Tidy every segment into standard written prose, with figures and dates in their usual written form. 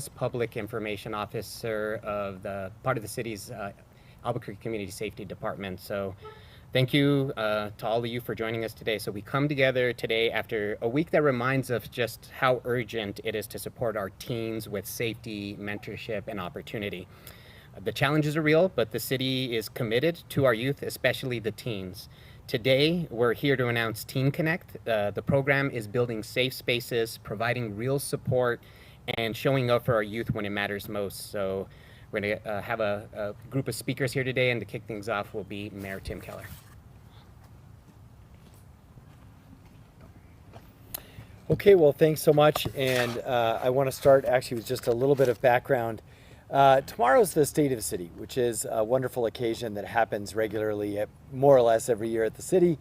Public Information Officer of the part of the city's Albuquerque Community Safety Department. So thank you to all of you for joining us today. So we come together today after a week that reminds us just how urgent it is to support our teens with safety, mentorship, and opportunity. The challenges are real, but the city is committed to our youth, especially the teens. Today, we're here to announce Teen Connect. The program is building safe spaces, providing real support, and showing up for our youth when it matters most. So we're going to have a group of speakers here today, and to kick things off will be Mayor Tim Keller. Okay, well, thanks so much. And I want to start actually with just a little bit of background. Tomorrow's the State of the City, which is a wonderful occasion that happens regularly, more or less every year at the city.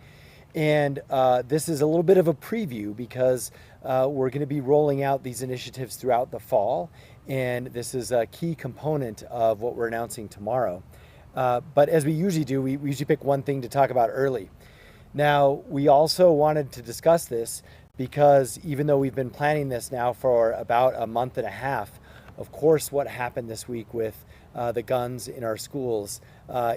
And this is a little bit of a preview because we're going to be rolling out these initiatives throughout the fall. And this is a key component of what we're announcing tomorrow. But as we usually do, we usually pick one thing to talk about early. Now, we also wanted to discuss this because even though we've been planning this now for about a month and a half, of course, what happened this week with the guns in our schools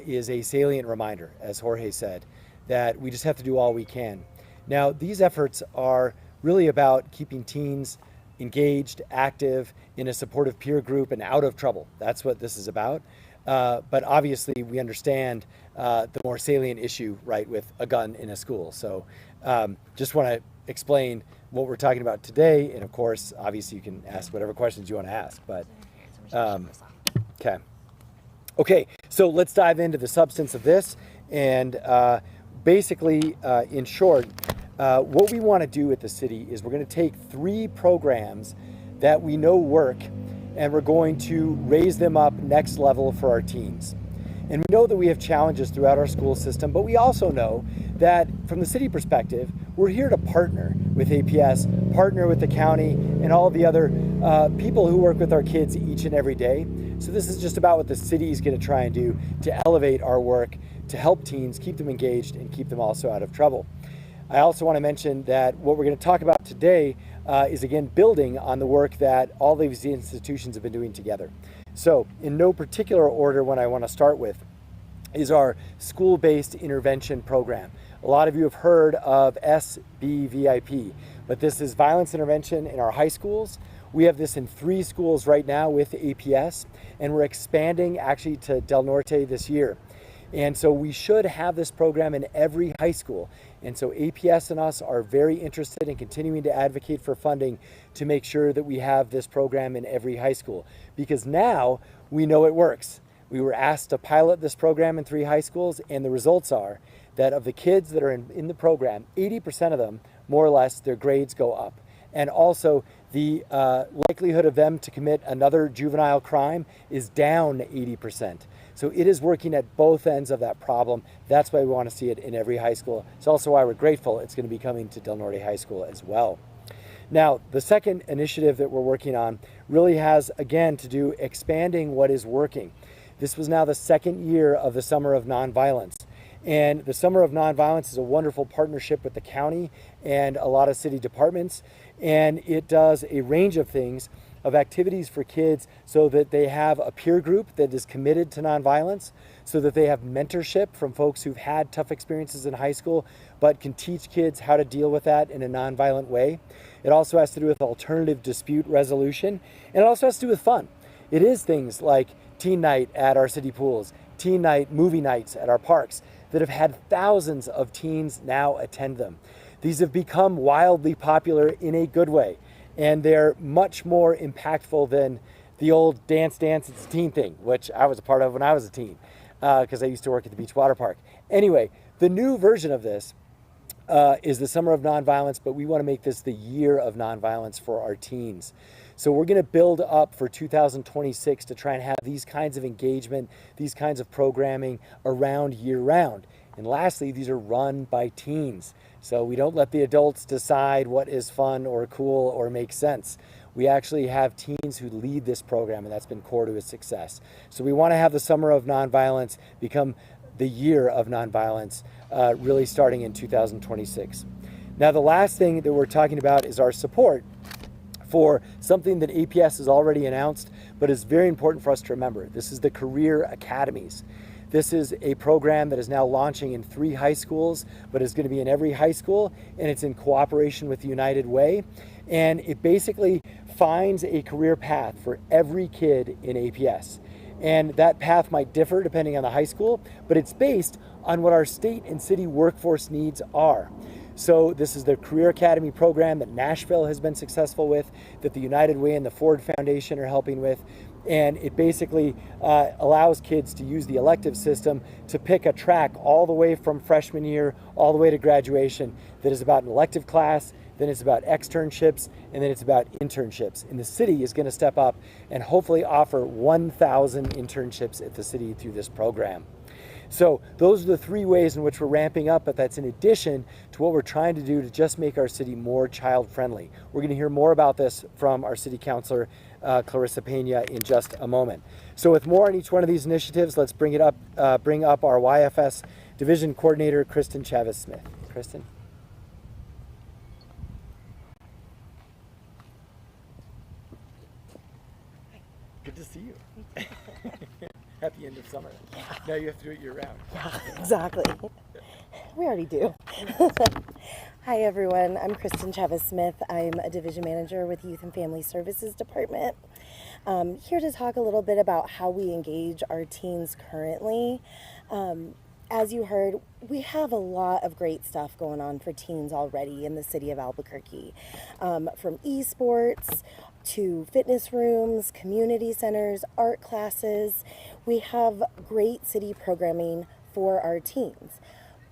is a salient reminder, as Jorge said, that we just have to do all we can. Now, these efforts are really about keeping teens engaged, active, in a supportive peer group, and out of trouble. That's what this is about. But obviously, we understand the more salient issue, right, with a gun in a school. So just want to explain what we're talking about today. And of course, obviously, you can ask whatever questions you want to ask. But okay, so let's dive into the substance of this. And basically, in short, what we want to do at the city is we're going to take 3 programs that we know work, and we're going to raise them up next level for our teens. And we know that we have challenges throughout our school system, but we also know that from the city perspective, we're here to partner with APS, partner with the county, and all the other people who work with our kids each and every day. So this is just about what the city is going to try and do to elevate our work, to help teens, keep them engaged, and keep them also out of trouble. I also want to mention that what we're going to talk about today is, again, building on the work that all these institutions have been doing together. So in no particular order, what I want to start with is our school-based intervention program. A lot of you have heard of SBVIP, but this is violence intervention in our high schools. We have this in 3 schools right now with APS, and we're expanding actually to Del Norte this year. And so we should have this program in every high school. And so APS and us are very interested in continuing to advocate for funding to make sure that we have this program in every high school, because now we know it works. We were asked to pilot this program in 3 high schools, and the results are that of the kids that are in the program, 80% of them, more or less, their grades go up. And also the likelihood of them to commit another juvenile crime is down 80%. So it is working at both ends of that problem. That's why we want to see it in every high school. It's also why we're grateful it's going to be coming to Del Norte High School as well. Now, the second initiative that we're working on really has, again, to do expanding what is working. This was now the 2nd year of the Summer of Nonviolence. And the Summer of Nonviolence is a wonderful partnership with the county and a lot of city departments. And it does a range of things, of activities for kids, so that they have a peer group that is committed to nonviolence, so that they have mentorship from folks who've had tough experiences in high school, but can teach kids how to deal with that in a nonviolent way. It also has to do with alternative dispute resolution, and it also has to do with fun. It is things like teen night at our city pools, teen night movie nights at our parks that have had thousands of teens now attend them. These have become wildly popular in a good way. And they're much more impactful than the old dance, it's a teen thing, which I was a part of when I was a teen, because I used to work at the beach water park. Anyway, the new version of this is the Summer of Nonviolence, but we want to make this the year of nonviolence for our teens. So we're going to build up for 2026 to try and have these kinds of engagement, these kinds of programming around year-round. And lastly, these are run by teens. So we don't let the adults decide what is fun or cool or makes sense. We actually have teens who lead this program, and that's been core to its success. So we want to have the Summer of Nonviolence become the year of nonviolence, really starting in 2026. Now, the last thing that we're talking about is our support for something that APS has already announced, but is very important for us to remember. This is the Career Academies. This is a program that is now launching in 3 high schools, but is going to be in every high school, and it's in cooperation with the United Way. And it basically finds a career path for every kid in APS. And that path might differ depending on the high school, but it's based on what our state and city workforce needs are. So this is the Career Academy program that Nashville has been successful with, that the United Way and the Ford Foundation are helping with. And it basically allows kids to use the elective system to pick a track all the way from freshman year all the way to graduation that is about an elective class, then it's about externships, and then it's about internships. And the city is going to step up and hopefully offer 1,000 internships at the city through this program. So those are the 3 ways in which we're ramping up, but that's in addition to what we're trying to do to just make our city more child friendly. We're going to hear more about this from our city councilor, Clarissa Pena, in just a moment. So with more on each one of these initiatives, let's bring up our YFS Division Coordinator, Kristen Chavez-Smith. Kristen? Good to see you. Happy end of summer. Yeah. Now you have to do it year-round. Yeah, exactly. We already do. Hi, everyone. I'm Kristen Chavez-Smith. I'm a division manager with Youth and Family Services Department. Here to talk a little bit about how we engage our teens currently. As you heard, we have a lot of great stuff going on for teens already in the city of Albuquerque. From esports to fitness rooms, community centers, art classes. We have great city programming for our teens.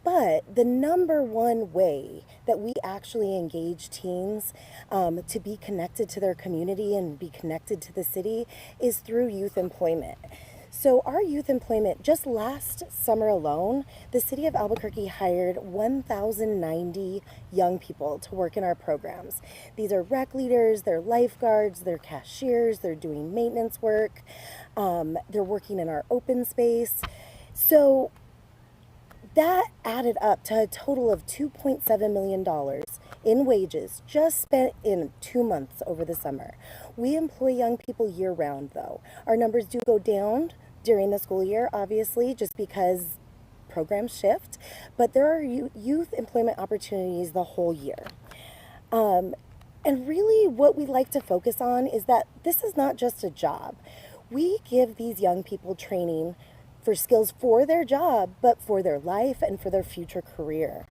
But the number one way that we actually engage teens to be connected to their community and be connected to the city is through youth employment. So our youth employment, just last summer alone, the city of Albuquerque hired 1,090 young people to work in our programs. These are rec leaders, they're lifeguards, they're cashiers, they're doing maintenance work, they're working in our open space. So that added up to a total of $2.7 million in wages just spent in 2 months over the summer. We employ young people year-round, though. Our numbers do go down during the school year, obviously, just because programs shift, but there are youth employment opportunities the whole year. And really what we like to focus on is that this is not just a job. We give these young people training for skills for their job, but for their life and for their future career.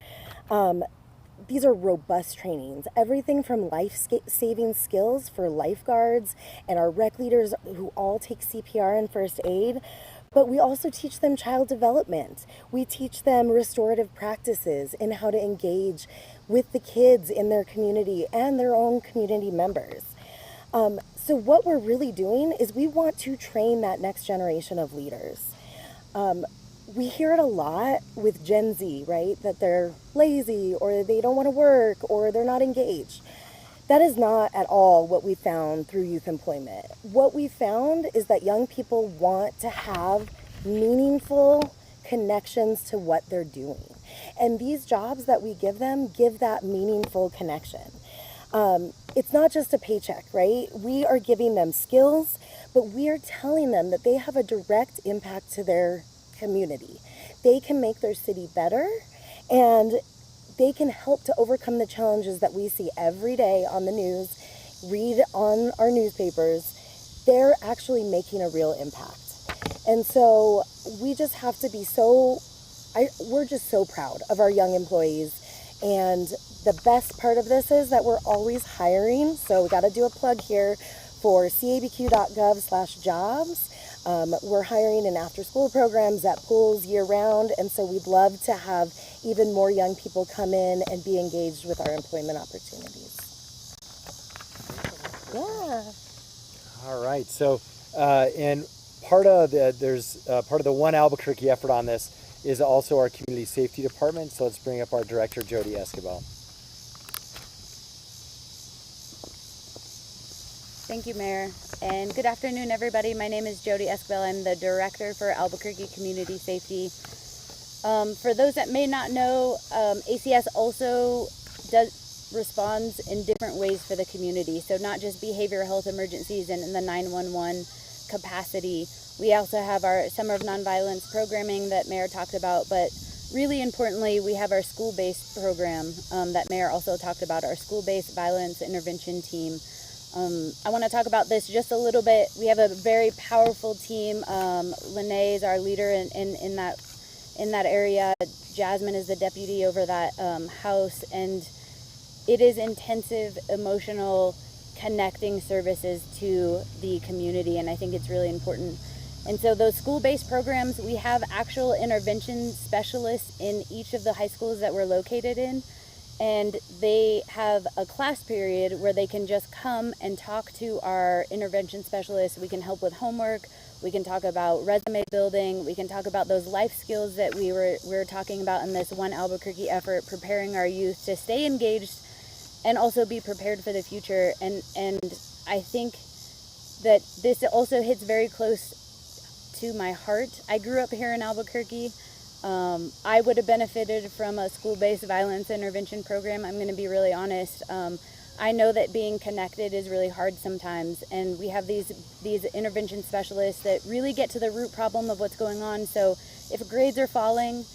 These are robust trainings, everything from life-saving skills for lifeguards and our rec leaders who all take CPR and first aid, but we also teach them child development. We teach them restorative practices and how to engage with the kids in their community and their own community members. So what we're really doing is we want to train that next generation of leaders. We hear it a lot with Gen Z, right? That they're lazy or they don't want to work or they're not engaged. That is not at all what we found through youth employment. What we found is that young people want to have meaningful connections to what they're doing. And these jobs that we give them give that meaningful connection. It's not just a paycheck, right? We are giving them skills, but we are telling them that they have a direct impact to their community. They can make their city better, and they can help to overcome the challenges that we see every day on the news, read on our newspapers. They're actually making a real impact. And so we just have to be we're just so proud of our young employees. And the best part of this is that we're always hiring. So we got to do a plug here for cabq.gov/jobs. We're hiring in after-school programs at pools year-round, and so we'd love to have even more young people come in and be engaged with our employment opportunities. Yeah. All right. So, and part of the One Albuquerque effort on this is also our community safety department. So let's bring up our director, Jody Escobar. Thank you, Mayor. And good afternoon, everybody. My name is Jody Esquivel. I'm the Director for Albuquerque Community Safety. For those that may not know, ACS also responds in different ways for the community. So not just behavioral health emergencies and in the 911 capacity. We also have our Summer of Nonviolence programming that Mayor talked about, but really importantly, we have our school-based program that Mayor also talked about, our school-based violence intervention team. I want to talk about this just a little bit. We have a very powerful team. Lene is our leader in that area. Jasmine is the deputy over that house, and it is intensive, emotional, connecting services to the community, and I think it's really important. And so those school-based programs, we have actual intervention specialists in each of the high schools that we're located in, and they have a class period where they can just come and talk to our intervention specialists. We can help with homework, we can talk about resume building, we can talk about those life skills that we were talking about in this One Albuquerque effort, preparing our youth to stay engaged and also be prepared for the future. And I think that this also hits very close to my heart. I grew up here in Albuquerque. I would have benefited from a school-based violence intervention program. I'm going to be really honest. I know that being connected is really hard sometimes, and we have these intervention specialists that really get to the root problem of what's going on. So if grades are falling,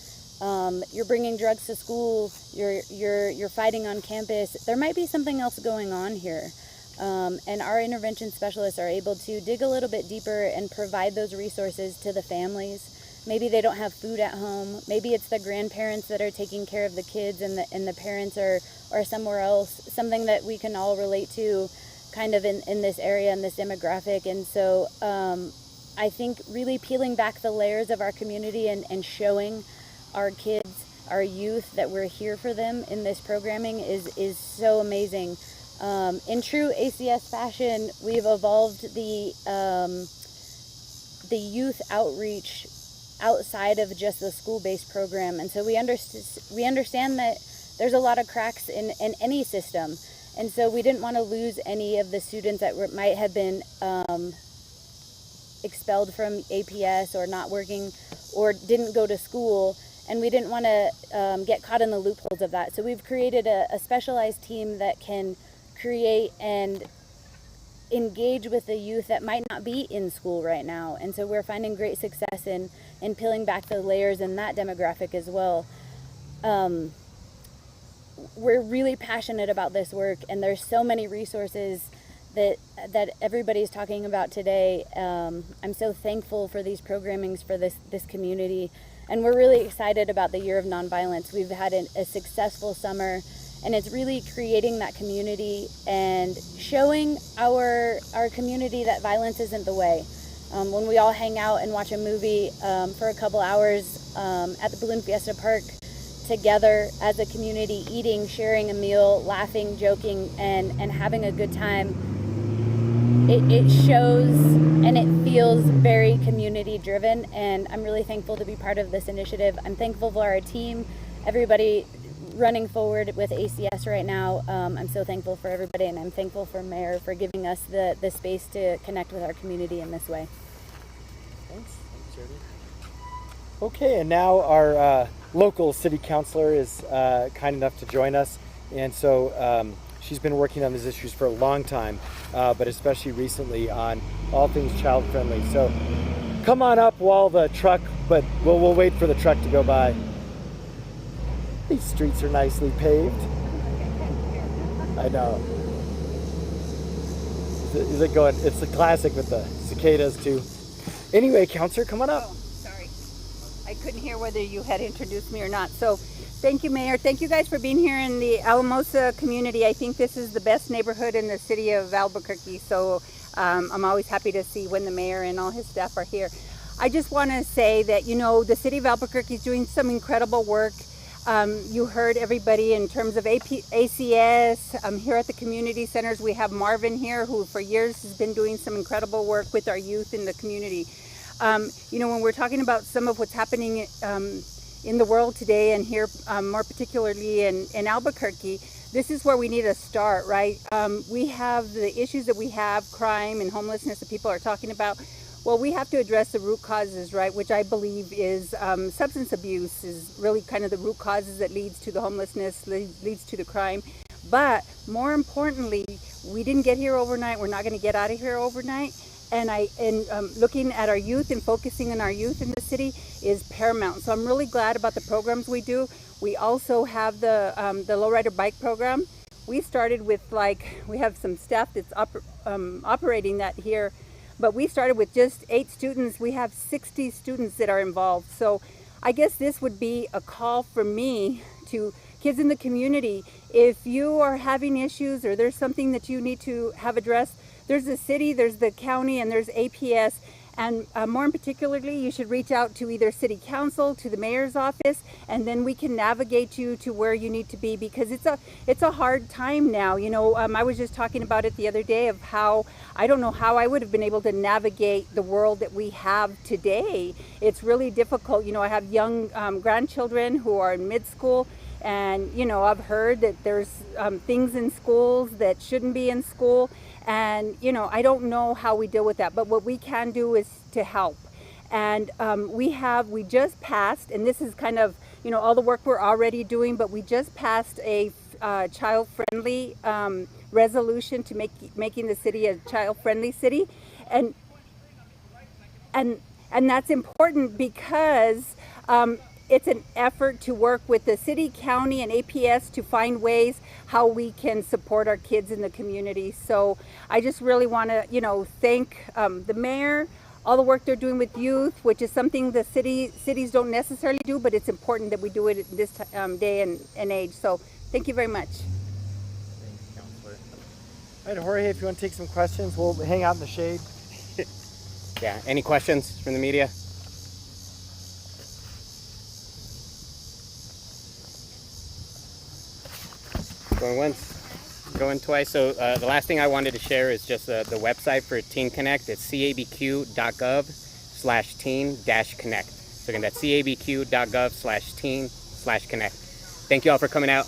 you're bringing drugs to school, you're fighting on campus, there might be something else going on here. And our intervention specialists are able to dig a little bit deeper and provide those resources to the families. Maybe they don't have food at home. Maybe it's the grandparents that are taking care of the kids, and the parents are somewhere else. Something that we can all relate to kind of in this area, in this demographic. And so I think really peeling back the layers of our community and showing our kids, our youth, that we're here for them in this programming is so amazing. In true ACS fashion, we've evolved the youth outreach outside of just the school-based program, and so we understand that there's a lot of cracks in any system, and so we didn't want to lose any of the students that might have been expelled from APS or not working or didn't go to school, and we didn't want to get caught in the loopholes of that. So we've created a specialized team that can create and engage with the youth that might not be in school right now. And so we're finding great success in peeling back the layers in that demographic as well. We're really passionate about this work, and there's so many resources that everybody's talking about today. I'm so thankful for these programmings for this community, and we're really excited about the Year of Nonviolence. We've had a successful summer, and it's really creating that community and showing our community that violence isn't the way. When we all hang out and watch a movie for a couple hours at the Balloon Fiesta Park together as a community, eating, sharing a meal, laughing, joking, and having a good time, it shows and it feels very community driven, and I'm really thankful to be part of this initiative. I'm thankful for our team, everybody running forward with ACS right now. I'm so thankful for everybody, and I'm thankful for Mayor for giving us the space to connect with our community in this way. Thanks, Jody. Okay, and now our local city councilor is kind enough to join us, and so she's been working on these issues for a long time, but especially recently on all things child friendly. So come on up while the truck, but we'll wait for the truck to go by. These streets are nicely paved. I know. Is it going? It's the classic with the cicadas too. Anyway, Counselor, come on up. Oh, sorry. I couldn't hear whether you had introduced me or not. So thank you, Mayor. Thank you guys for being here in the Alamosa community. I think this is the best neighborhood in the city of Albuquerque. So I'm always happy to see when the mayor and all his staff are here. I just want to say that, you know, the city of Albuquerque is doing some incredible work. You heard everybody in terms of ACS. Here at the community centers, we have Marvin here, who for years has been doing some incredible work with our youth in the community. You know, when we're talking about some of what's happening in the world today, and here more particularly in Albuquerque, this is where we need to start, right? We have the issues that we have, crime and homelessness that people are talking about. Well, we have to address the root causes, right, which I believe is substance abuse is really kind of the root causes that leads to the homelessness, leads to the crime. But more importantly, we didn't get here overnight. We're not going to get out of here overnight. And looking at our youth and focusing on our youth in the city is paramount. So I'm really glad about the programs we do. We also have the lowrider bike program. We started with we have some staff that's operating that here, but we started with just 8 students. We have 60 students that are involved. So I guess this would be a call from me to kids in the community. If you are having issues or there's something that you need to have addressed, there's the city, there's the county, and there's APS. And more in particularly, you should reach out to either city council, to the mayor's office, and then we can navigate you to where you need to be, because it's a hard time now. You know, I was just talking about it the other day of how I don't know how I would have been able to navigate the world that we have today. It's really difficult. You know, I have young grandchildren who are in mid-school, and you know, I've heard that there's things in schools that shouldn't be in school. And, you know, I don't know how we deal with that, but what we can do is to help. And we just passed, and this is kind of, you know, all the work we're already doing, but we just passed a child-friendly resolution to making the city a child-friendly city. And that's important because it's an effort to work with the city, county, and APS to find ways how we can support our kids in the community. So I just really want to, you know, thank the mayor, all the work they're doing with youth, which is something the cities don't necessarily do, but it's important that we do it in this day and age. So thank you very much. Thanks, Counselor. All right, Jorge, if you want to take some questions, we'll hang out in the shade. Yeah, any questions from the media? Going once, going twice. So the last thing I wanted to share is just the website for Teen Connect. It's cabq.gov/teen-connect. So again, that's cabq.gov/teen/connect. Thank you all for coming out.